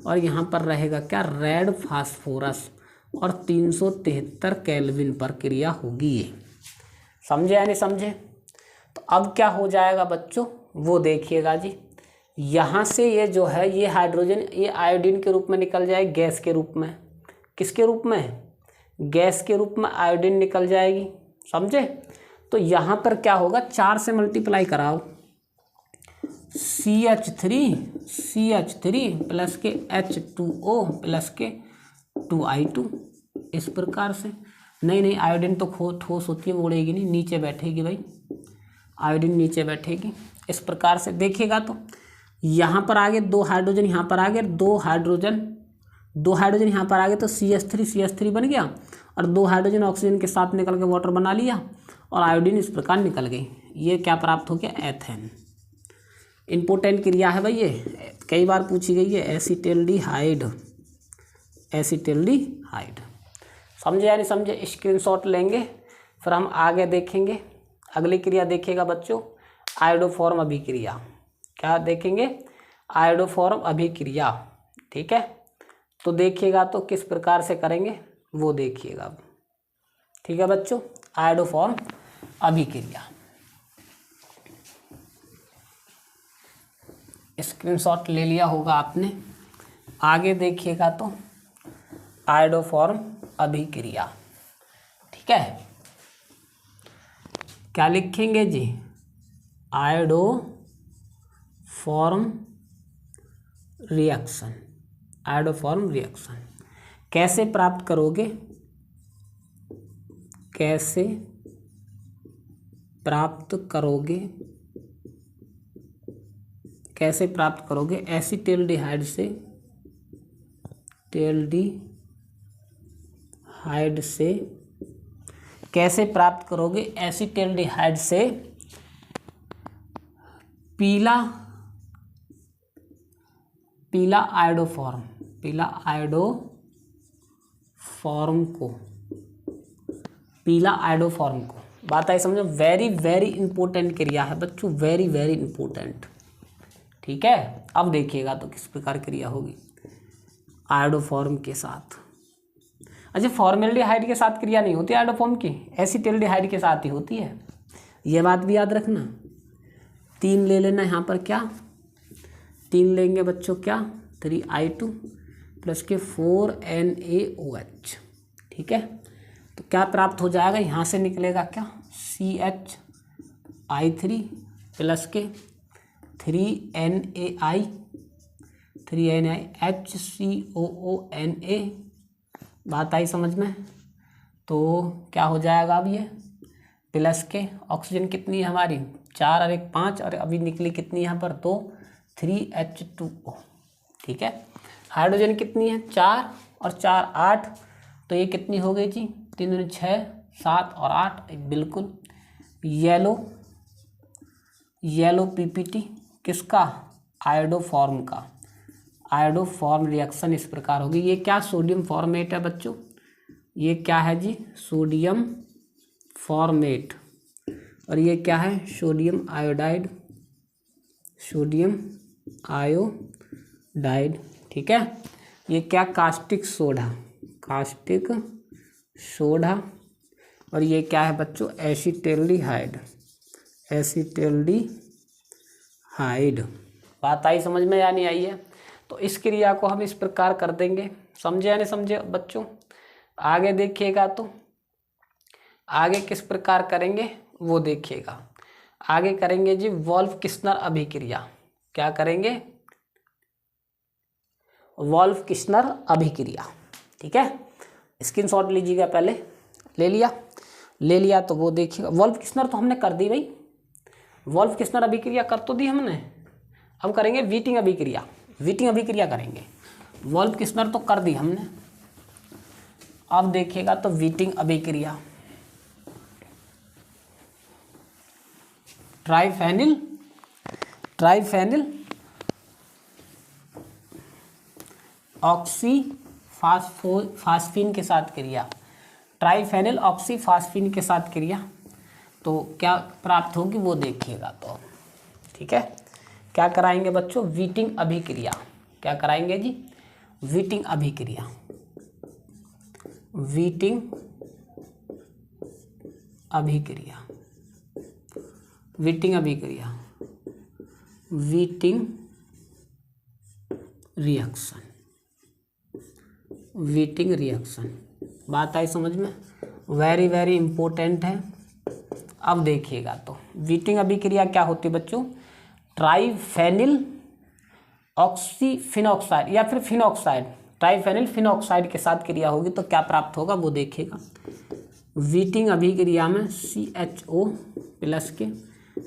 और यहाँ पर रहेगा क्या रेड फास्फोरस और 373 केल्विन पर क्रिया होगी ये। समझे या नहीं समझे? तो अब क्या हो जाएगा बच्चों वो देखिएगा जी। यहाँ से ये जो है ये हाइड्रोजन ये आयोडीन के रूप में निकल जाए, गैस के रूप में। किसके रूप में? गैस के रूप में आयोडीन निकल जाएगी, समझे। तो यहाँ पर क्या होगा 4 से मल्टीप्लाई कराओ, CH3 प्लस के H2O प्लस के 2I2। इस प्रकार से नहीं आयोडीन तो ठोस होती है वो उड़ेगी नहीं, नीचे बैठेगी भाई, आयोडीन नीचे बैठेगी। इस प्रकार से देखिएगा तो यहाँ पर आगे 2 हाइड्रोजन, यहाँ पर आगे 2 हाइड्रोजन यहाँ पर आगे तो CH3 बन गया और 2 हाइड्रोजन ऑक्सीजन के साथ निकल के वाटर बना लिया और आयोडीन इस प्रकार निकल गई। ये क्या प्राप्त हो गया? एथेन। इंपॉर्टेंट क्रिया है भाई ये, कई बार पूछी गई है। एसिटाल्डिहाइड समझे या नहीं समझे? स्क्रीनशॉट लेंगे फिर हम आगे देखेंगे। अगली क्रिया देखिएगा बच्चों आयोडोफॉर्म अभिक्रिया। क्या देखेंगे? आयोडोफॉर्म अभिक्रिया, ठीक है। तो देखिएगा तो किस प्रकार से करेंगे वो देखिएगा, ठीक है बच्चों। आयोडोफॉर्म अभिक्रिया स्क्रीनशॉट ले लिया होगा आपने। आगे देखिएगा तो आयोडोफॉर्म अभिक्रिया, ठीक है। क्या लिखेंगे जी? Iodoform reaction. कैसे प्राप्त करोगे? कैसे प्राप्त करोगे एसिटाल्डिहाइड से एसीटेल्डिहाइड से कैसे प्राप्त करोगे? एसीटेल्डिहाइड से पीला आयोडोफॉर्म, पीला आयोडोफॉर्म को, बात आई समझो। वेरी वेरी इंपॉर्टेंट क्रिया है बच्चों, वेरी वेरी इंपॉर्टेंट। ठीक है, अब देखिएगा तो किस प्रकार क्रिया होगी आयोडोफॉर्म के साथ। अच्छा, फॉर्मेल्डिहाइड के साथ क्रिया नहीं होती आयोडोफॉर्म की, एसीटेल्डिहाइड के साथ ही होती है, ये बात भी याद रखना। 3 ले लेना यहाँ पर, क्या 3 लेंगे बच्चों, क्या 3I2 प्लस के 4NaOH। ठीक है, तो क्या प्राप्त हो जाएगा, यहाँ से निकलेगा क्या CHI3 प्लस के 3NaI HCOONA। बात आई समझ में? तो क्या हो जाएगा अब ये प्लस के, ऑक्सीजन कितनी है हमारी 4 और 1 5, और अभी निकली कितनी यहाँ पर 2 3H2O। ठीक है, हाइड्रोजन कितनी है 4 और 4 8, तो ये कितनी हो गई जी 3 दूनी 6 7 और 8, बिल्कुल। येलो PPT किसका, आयोडोफॉर्म का। आयोडोफॉर्म रिएक्शन इस प्रकार होगी। ये क्या सोडियम फॉर्मेट है बच्चों, ये क्या है जी सोडियम फॉर्मेट, और ये क्या है सोडियम आयोडाइड, सोडियम आयोडाइड। ठीक है, ये क्या कास्टिक सोडा, और ये क्या है बच्चों एसीटेल्डिहाइड। बात आई समझ में या नहीं आई है? तो इस क्रिया को हम इस प्रकार कर देंगे, समझे या नहीं समझे बच्चों? आगे देखिएगा तो आगे किस प्रकार करेंगे वो देखिएगा। आगे करेंगे जी वोल्फ-किस्नर अभिक्रिया। क्या करेंगे, वोल्फ-किस्नर अभिक्रिया। ठीक है, स्क्रीनशॉट लीजिएगा, पहले ले लिया तो वो देखिएगा। वोल्फ-किस्नर तो हमने कर दी भाई, वोल्फ-किस्नर अभिक्रिया कर तो दी हमने। अब करेंगे वीटिंग अभिक्रिया करेंगे। वोल्फ-किस्नर तो कर दी हमने, अब देखिएगा तो वीटिंग अभिक्रिया। ट्राइफेनिल ऑक्सीफास्फीन के साथ क्रिया, ट्राइफेनिल ऑक्सीफास्फीन के साथ क्रिया, तो क्या प्राप्त होगी वो देखिएगा तो। ठीक है, क्या कराएंगे बच्चों, वीटिंग अभिक्रिया। क्या कराएंगे जी, वीटिंग अभिक्रिया। वीटिंग रिएक्शन। बात आई समझ में? वेरी वेरी इंपॉर्टेंट है। अब देखिएगा तो वीटिंग अभिक्रिया क्या होती है बच्चों, ट्राइफेनिल ऑक्सीफिनॉक्साइड या फिर फिनॉक्साइड, ट्राइफेनिल फिनॉक्साइड के साथ क्रिया होगी तो क्या प्राप्त होगा वो देखिएगा। वीटिंग अभिक्रिया में CHO प्लस के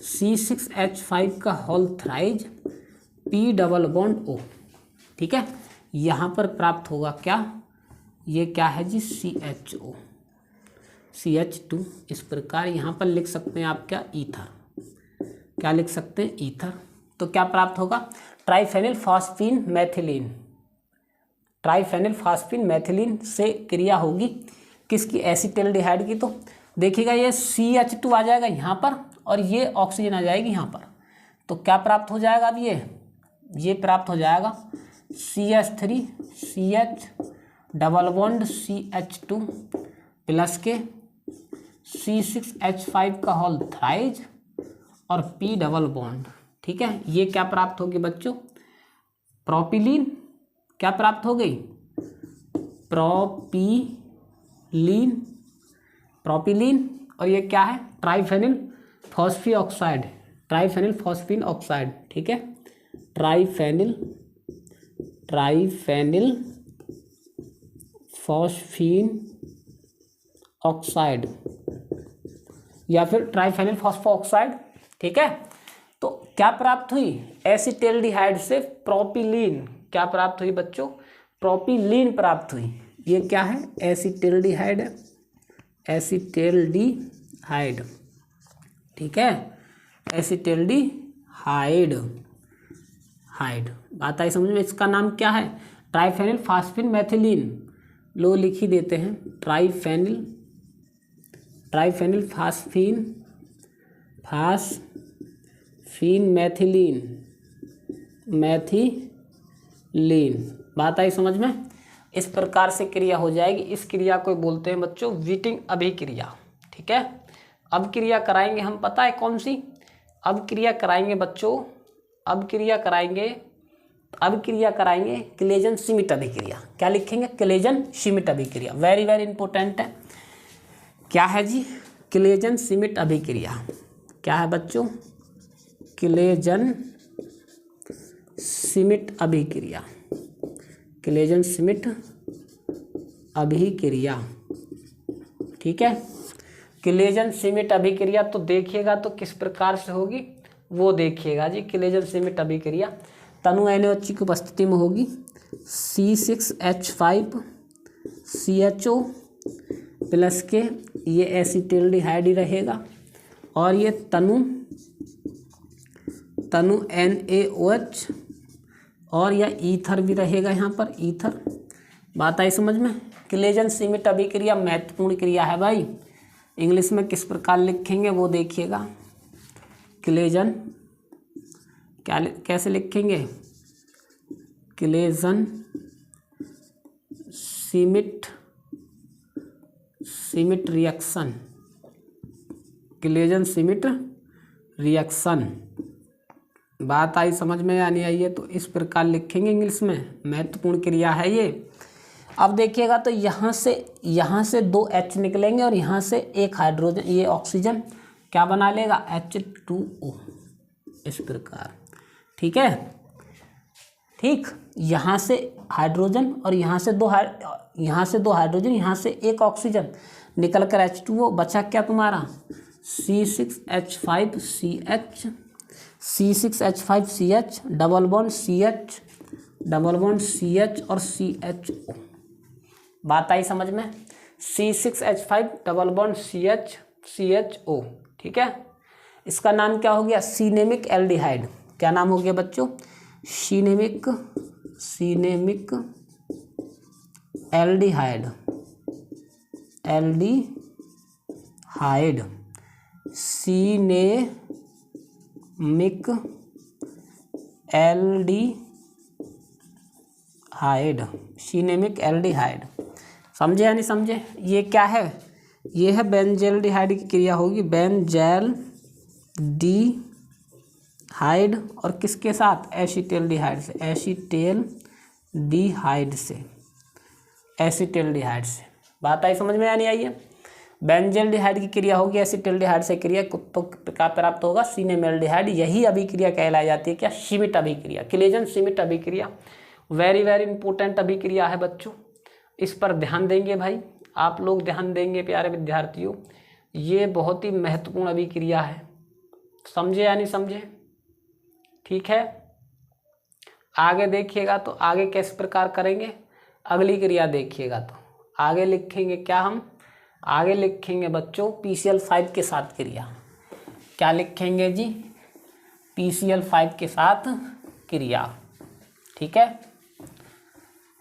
C6H5 का whole thrice P double bond O। ठीक है, यहाँ पर प्राप्त होगा क्या, ये क्या है जी CHO CH2। इस प्रकार यहाँ पर लिख सकते हैं आप क्या, ईथर। क्या लिख सकते हैं, ईथर। तो क्या प्राप्त होगा, ट्राइफेनिल फास्फीन मैथिलीन से क्रिया होगी किसकी, एसीटेल्डिहाइड की। तो देखिएगा ये CH2 आ जाएगा यहाँ पर और ये ऑक्सीजन आ जाएगी यहाँ पर, तो क्या प्राप्त हो जाएगा, अब ये प्राप्त हो जाएगा CH3 CH double bond CH2 plus के C6H5 का होल थ्राइज और P डबल बॉन्ड। ठीक है, ये क्या प्राप्त होगी बच्चों, प्रोपिलीन। क्या प्राप्त हो गई, प्रोपिलीन, और ये क्या है, ट्राइफेनिल फॉस्फीन ऑक्साइड। ठीक है, ट्राइफेनिल फॉस्फीन ऑक्साइड या फिर ट्राइफेनिल फॉस्फो ऑक्साइड। ठीक है, तो क्या प्राप्त हुई, एसीटेल्डिहाइड से प्रोपिलीन। क्या प्राप्त हुई बच्चों, प्रोपिलीन प्राप्त हुई। ये क्या है, एसिटिल्डिहाइड है, एसिटिल्डिहाइड, ठीक है, एसिटिल्डिहाइड, बात आई समझ में। इसका नाम क्या है, ट्राइफेनिल फास्फिन मैथिलीन, लो लिख ही देते हैं, ट्राइफेनिल फास्फिन मैथिलीन, बात आई समझ में। इस प्रकार से क्रिया हो जाएगी। इस क्रिया को बोलते हैं बच्चों व्हिटिंग अभिक्रिया, ठीक है। अब क्रिया कराएंगे हम, पता है कौन सी, अब क्रिया कराएंगे बच्चों, अब क्रिया कराएंगे क्लेजन श्मिट अभिक्रिया। क्या लिखेंगे, क्लेजन श्मिट अभिक्रिया, वेरी वेरी इंपॉर्टेंट है। क्या है जी, क्लेजन श्मिट अभिक्रिया, क्या है बच्चों, क्लेजन श्मिट अभिक्रिया, क्लेजन श्मिट अभिक्रिया, ठीक है। क्लेजन श्मिट अभिक्रिया तो देखिएगा तो किस प्रकार से होगी वो देखिएगा जी। क्लेजन श्मिट अभिक्रिया तनु NaOH की उपस्थिति में होगी, C6H5CHO प्लस के ये एसिटिल्डिहाइड ही रहेगा, और ये तनु NaOH, और यह ईथर भी रहेगा यहाँ पर, ईथर, बात आई समझ में। क्लेजन श्मिट अभिक्रिया महत्वपूर्ण क्रिया है भाई। इंग्लिश में किस प्रकार लिखेंगे वो देखिएगा, क्लेजन कैसे लिखेंगे, Claisen Schmidt reaction, Claisen Schmidt reaction, बात आई समझ में या नहीं आई है, तो इस प्रकार लिखेंगे इंग्लिश में, महत्वपूर्ण क्रिया है ये। अब देखिएगा तो यहाँ से 2 H निकलेंगे और यहाँ से एक हाइड्रोजन, ये ऑक्सीजन क्या बना लेगा, H2O, इस प्रकार, ठीक है, ठीक। यहाँ से हाइड्रोजन और यहाँ से दो हाइड्रोजन, यहाँ से एक ऑक्सीजन निकल कर H2O, बचा क्या तुम्हारा C6H5CH, डबल बॉन्ड CH और CHO, बात आई समझ में। C6H5 डबल बॉन्ड CHO, ठीक है। इसका नाम क्या हो गया, सिनेमिक एल्डिहाइड। क्या नाम हो गया बच्चों, सिनेमिक एल्डिहाइड, सिनेमिक एल्डिहाइड, समझे या नहीं समझे। ये क्या है, ये है बेंजल्डिहाइड की क्रिया होगी, बेंजल्डिहाइड, और किसके साथ, एसिटिल्डिहाइड से, बात आई समझ में या नहीं आई है। बेंजल्डिहाइड की क्रिया होगी एसिटिल्डिहाइड से क्रिया, तो क्या प्राप्त होगा, सिनेमेल्डिहाइड। यही अभिक्रिया कहलाई जाती है क्या, श्मिट अभिक्रिया, क्लेजन श्मिट अभिक्रिया, वेरी वेरी इंपॉर्टेंट अभिक्रिया है बच्चों। इस पर ध्यान देंगे भाई, आप लोग ध्यान देंगे प्यारे विद्यार्थियों, ये बहुत ही महत्वपूर्ण अभिक्रिया है, समझे या नहीं समझे, ठीक है। आगे देखिएगा तो आगे किस प्रकार करेंगे, अगली क्रिया देखिएगा तो आगे लिखेंगे क्या, हम आगे लिखेंगे बच्चों PCl5 के साथ क्रिया। क्या लिखेंगे जी, PCl5 के साथ क्रिया, ठीक है।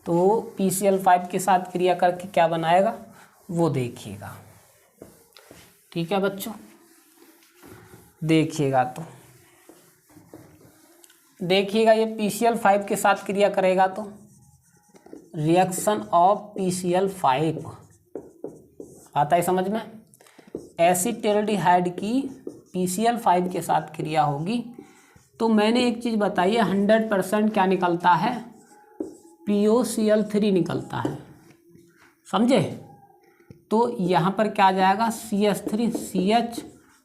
तो PCl5 के साथ क्रिया करके क्या बनाएगा वो देखिएगा, ठीक है बच्चों। देखिएगा तो देखिएगा, ये PCl5 के साथ क्रिया करेगा तो रिएक्शन ऑफ PCl5 आता है समझ में। एसिटिल्डिहाइड की PCl5 के साथ क्रिया होगी तो मैंने एक चीज़ बताई है, 100% क्या निकलता है, POCl3 निकलता है, समझे। तो यहाँ पर क्या आ जाएगा, CH3 CH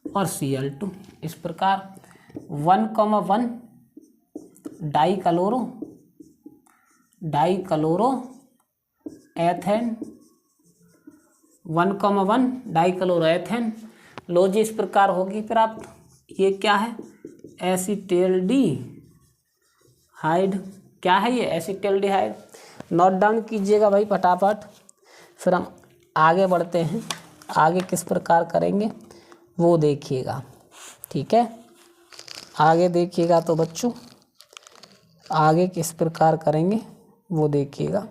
और Cl2, इस प्रकार 1,1 डाइक्लोरो एथेन, 1,1 डाइक्लोरो एथेन, लो जी इस प्रकार होगी प्राप्त। ये क्या है, एसिटिल्डिहाइड, क्या है ये एसिटिल्डिहाइड, नोट डाउन कीजिएगा भाई फटाफट। फिर हम आगे बढ़ते हैं, आगे किस प्रकार करेंगे वो देखिएगा, ठीक है। आगे देखिएगा तो बच्चों आगे किस प्रकार करेंगे वो देखिएगा।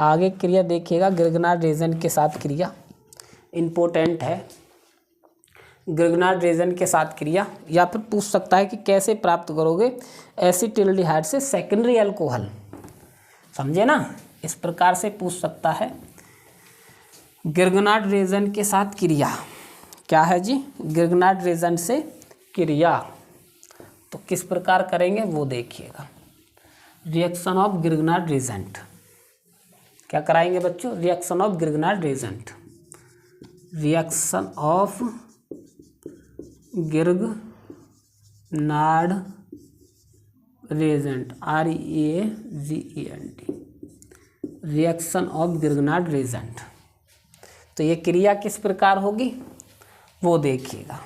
आगे क्रिया देखिएगा, गिरगनार रीजन के साथ क्रिया इम्पोर्टेंट है। गिरगनार रीजन के साथ क्रिया, या फिर पूछ सकता है कि कैसे प्राप्त करोगे एसिटिल्डिहाइड से सेकेंडरी अल्कोहल, समझे ना, इस प्रकार से पूछ सकता है। गिरगनार रीजन के साथ क्रिया क्या है जी, गिरगनार रीजन से क्रिया तो किस प्रकार करेंगे वो देखिएगा। रिएक्शन ऑफ गिरगनार रीजेंट, क्या कराएंगे बच्चों, reaction of Grignard reagent, reaction of Grignard reagent, REAGENT, reaction of Grignard reagent. तो ये क्रिया किस प्रकार होगी वो देखिएगा,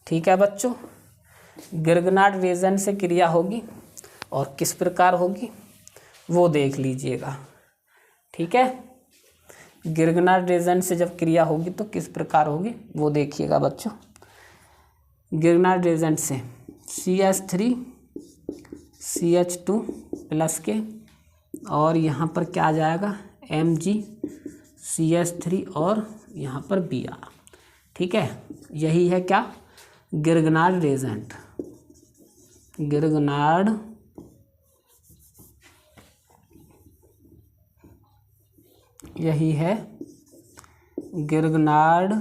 ठीक है बच्चों। गिरगनार रीजन से क्रिया होगी और किस प्रकार होगी वो देख लीजिएगा, ठीक है। गिरगनार रीजन से जब क्रिया होगी तो किस प्रकार होगी वो देखिएगा बच्चों। गिरगनार रीजन से CH3CH2 प्लस के, और यहाँ पर क्या आ जाएगा MgCH3 और यहाँ पर Br, ठीक है। यही है क्या, गिरगनार रीजेंट, गिरगनार यही है गिरगनार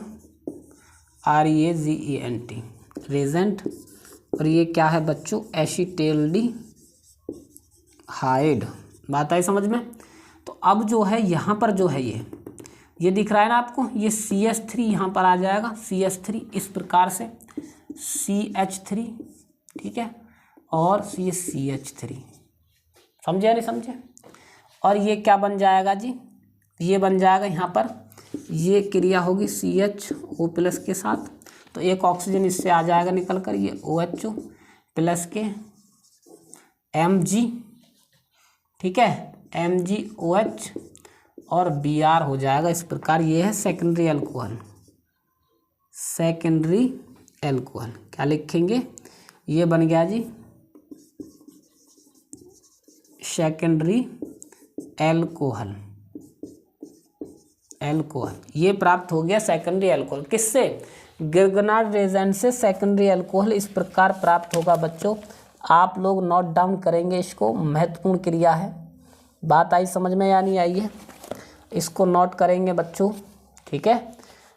REAGENT रीजेंट। और ये क्या है बच्चों, एसिटिल्डिहाइड, बात आई समझ में। तो अब जो है यहाँ पर जो है ये दिख रहा है ना आपको, ये CH3 यहाँ पर आ जाएगा, CH3 इस प्रकार से CH3, ठीक है, और ये CH3, समझे या नहीं समझे। और ये क्या बन जाएगा जी, ये बन जाएगा यहाँ पर, ये क्रिया होगी CHO प्लस के साथ, तो एक ऑक्सीजन इससे आ जाएगा निकल कर, ये OHO प्लस के Mg, ठीक है, MgOH और Br हो जाएगा इस प्रकार। ये है सेकेंडरी अल्कोहल, सेकेंडरी अल्कोहल क्या लिखेंगे, ये बन गया जी सेकेंडरी अल्कोहल, अल्कोहल ये प्राप्त हो गया सेकेंडरी अल्कोहल, किससे, गिरगनार रीजेंट से सेकेंडरी अल्कोहल इस प्रकार प्राप्त होगा बच्चों। आप लोग नोट डाउन करेंगे इसको, महत्वपूर्ण क्रिया है, बात आई समझ में या नहीं आई है, इसको नोट करेंगे बच्चों, ठीक है।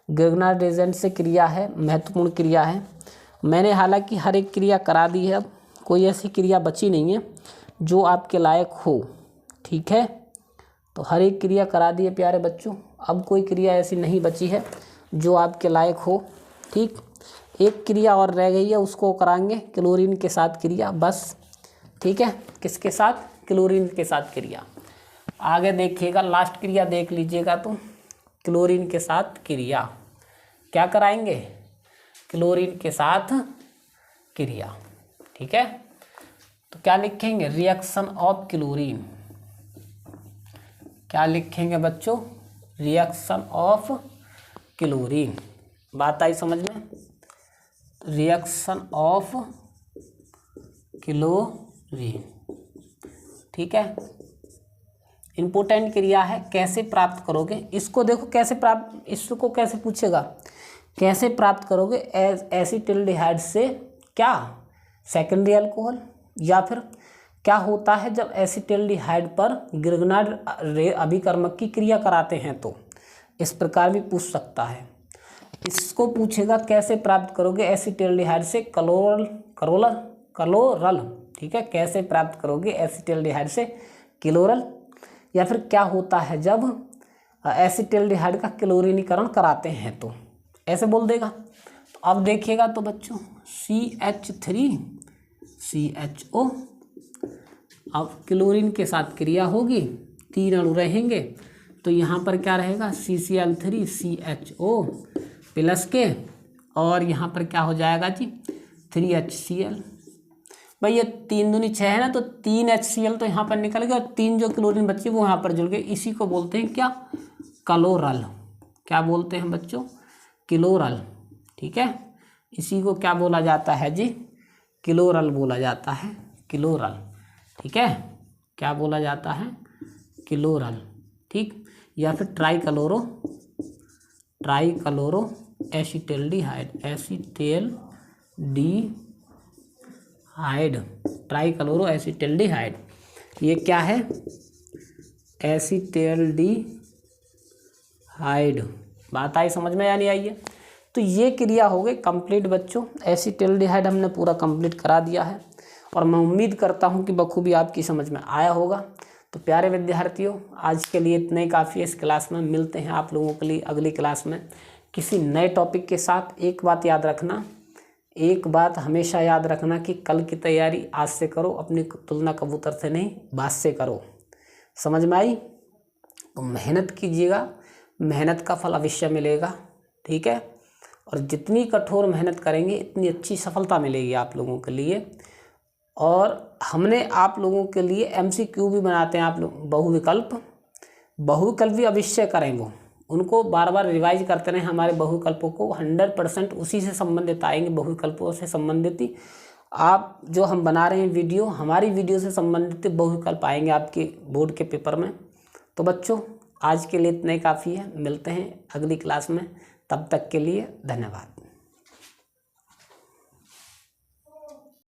गिरगनार रीजेंट से क्रिया है, महत्वपूर्ण क्रिया है। मैंने हालांकि हर एक क्रिया करा दी है, अब कोई ऐसी क्रिया बची नहीं है जो आपके लायक हो, ठीक है। तो हर एक क्रिया करा दी है प्यारे बच्चों, अब कोई क्रिया ऐसी नहीं बची है जो आपके लायक हो, ठीक। एक क्रिया और रह गई है, उसको कराएंगे क्लोरीन के साथ क्रिया, बस, ठीक है। किसके साथ, क्लोरीन के साथ क्रिया। आगे देखिएगा, लास्ट क्रिया देख लीजिएगा, तो क्लोरीन के साथ क्रिया क्या कराएंगे, क्लोरीन के साथ क्रिया, ठीक है। तो क्या लिखेंगे, रिएक्शन ऑफ क्लोरीन, क्या लिखेंगे बच्चों, रिएक्शन ऑफ क्लोरीन, बात आई समझ में, रिएक्शन ऑफ क्लोरीन, ठीक है। इंपॉर्टेंट क्रिया है, कैसे प्राप्त करोगे इसको, देखो कैसे प्राप्त, इसको कैसे पूछेगा, कैसे प्राप्त करोगे एसिटिल्डिहाइड से क्या, सेकेंडरी अल्कोहल, या फिर क्या होता है जब एसिटिल्डिहाइड पर गिरगनार अभिकर्मक की क्रिया कराते हैं, तो इस प्रकार भी पूछ सकता है। इसको पूछेगा कैसे प्राप्त करोगे एसिटिल्डिहाइड से क्लोरल, ठीक है, कैसे प्राप्त करोगे एसिटिल्डिहाइड से क्लोरल, या फिर क्या होता है जब एसिटिल्डिहाइड का क्लोरीनीकरण कराते हैं, तो ऐसे बोल देगा। तो अब देखिएगा तो बच्चों CH3CHO, अब क्लोरीन के साथ क्रिया होगी, 3 अणु रहेंगे, तो यहाँ पर क्या रहेगा CCl3CHO प्लस के, और यहाँ पर क्या हो जाएगा जी 3HCl, भाई ये 3 दूनी 6 है ना, तो 3 HCl तो यहाँ पर निकल गया और 3 जो क्लोरीन बची वो यहाँ पर जुड़ गए। इसी को बोलते हैं क्या, क्लोरल। क्या बोलते हैं बच्चों, क्लोरल। ठीक है, इसी को क्या बोला जाता है जी, क्लोरल बोला जाता है, क्लोरल। ठीक है, क्या बोला जाता है, क्लोरल। ठीक, या फिर ट्राइक्लोरो एसिटल्डिहाइड, ट्राइक्लोरो एसिटल्डिहाइड। ये क्या है, एसिटल्डिहाइड। बात आई समझ में या नहीं आई है? तो ये क्रिया हो गई कंप्लीट बच्चों। एसिटल्डिहाइड हमने पूरा कंप्लीट करा दिया है और मैं उम्मीद करता हूँ कि बखूबी आपकी समझ में आया होगा। तो प्यारे विद्यार्थियों, आज के लिए इतने ही काफ़ी है इस क्लास में। मिलते हैं आप लोगों के लिए अगली क्लास में किसी नए टॉपिक के साथ। एक बात याद रखना, एक बात हमेशा याद रखना कि कल की तैयारी आज से करो, अपनी तुलना कबूतर से नहीं बात से करो। समझ में आई? तो मेहनत कीजिएगा, मेहनत का फल अवश्य मिलेगा। ठीक है, और जितनी कठोर मेहनत करेंगे इतनी अच्छी सफलता मिलेगी आप लोगों के लिए। और हमने आप लोगों के लिए MCQ भी बनाते हैं आप लोग, बहुविकल्प भी अवश्य करेंगे। उनको बार बार रिवाइज करते रहें। हमारे बहुविकल्पों को 100% उसी से संबंधित आएंगे, बहुविकल्पों से संबंधित ही। आप जो हम बना रहे हैं वीडियो, हमारी वीडियो से संबंधित बहुविकल्प आएंगे आपके बोर्ड के पेपर में। तो बच्चों, आज के लिए इतना ही काफ़ी है। मिलते हैं अगली क्लास में, तब तक के लिए धन्यवाद।